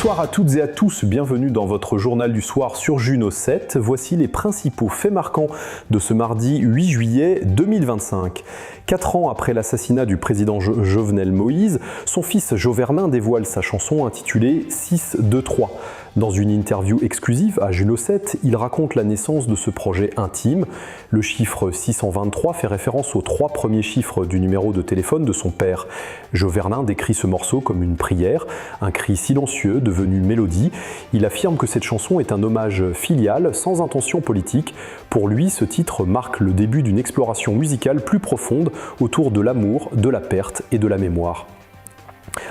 Bonsoir à toutes et à tous, bienvenue dans votre journal du soir sur Juno 7. Voici les principaux faits marquants de ce mardi 8 juillet 2025. 4 ans après l'assassinat du président Jovenel Moïse, son fils Jovermin dévoile sa chanson intitulée 6-2-3. Dans une interview exclusive à Juno 7, il raconte la naissance de ce projet intime. Le chiffre 623 fait référence aux 3 premiers chiffres du numéro de téléphone de son père. Jovermin décrit ce morceau comme une prière, un cri silencieux devenu mélodie. Il affirme que cette chanson est un hommage filial, sans intention politique. Pour lui, ce titre marque le début d'une exploration musicale plus profonde autour de l'amour, de la perte et de la mémoire.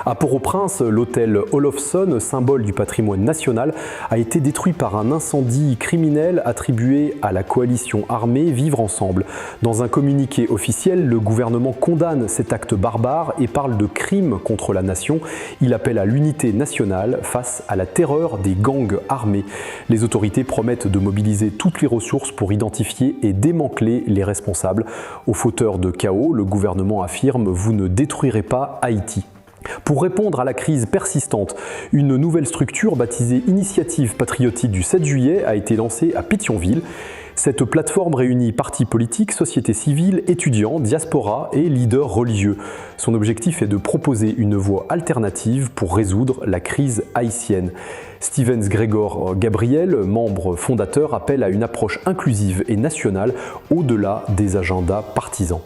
À Port-au-Prince, l'hôtel Olofsson, symbole du patrimoine national, a été détruit par un incendie criminel attribué à la coalition armée Vivre Ensemble. Dans un communiqué officiel, le gouvernement condamne cet acte barbare et parle de crime contre la nation. Il appelle à l'unité nationale face à la terreur des gangs armés. Les autorités promettent de mobiliser toutes les ressources pour identifier et démanteler les responsables. Aux fauteurs de chaos, le gouvernement affirme « Vous ne détruirez pas Haïti ». Pour répondre à la crise persistante, une nouvelle structure baptisée Initiative patriotique du 7 juillet a été lancée à Pétionville. Cette plateforme réunit partis politiques, sociétés civiles, étudiants, diaspora et leaders religieux. Son objectif est de proposer une voie alternative pour résoudre la crise haïtienne. Stevens Gregor Gabriel, membre fondateur, appelle à une approche inclusive et nationale au-delà des agendas partisans.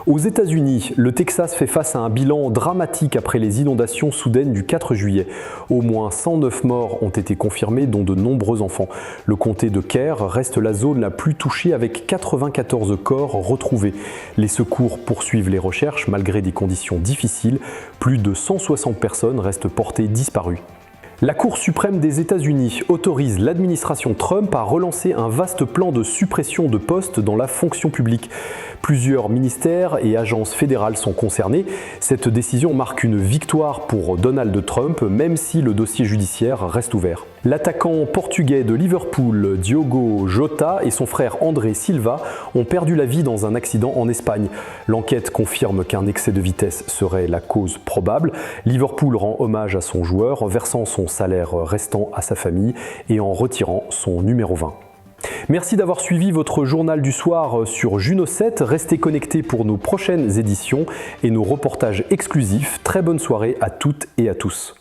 Aux États-Unis, le Texas fait face à un bilan dramatique après les inondations soudaines du 4 juillet. Au moins 109 morts ont été confirmés, dont de nombreux enfants. Le comté de Kerr reste la zone la plus touchée avec 94 corps retrouvés. Les secours poursuivent les recherches malgré des conditions difficiles. Plus de 160 personnes restent portées disparues. La Cour suprême des États-Unis autorise l'administration Trump à relancer un vaste plan de suppression de postes dans la fonction publique. Plusieurs ministères et agences fédérales sont concernés. Cette décision marque une victoire pour Donald Trump, même si le dossier judiciaire reste ouvert. L'attaquant portugais de Liverpool, Diogo Jota, et son frère André Silva ont perdu la vie dans un accident en Espagne. L'enquête confirme qu'un excès de vitesse serait la cause probable. Liverpool rend hommage à son joueur, versant son salaire restant à sa famille et en retirant son numéro 20. Merci d'avoir suivi votre journal du soir sur Juno 7. Restez connectés pour nos prochaines éditions et nos reportages exclusifs. Très bonne soirée à toutes et à tous.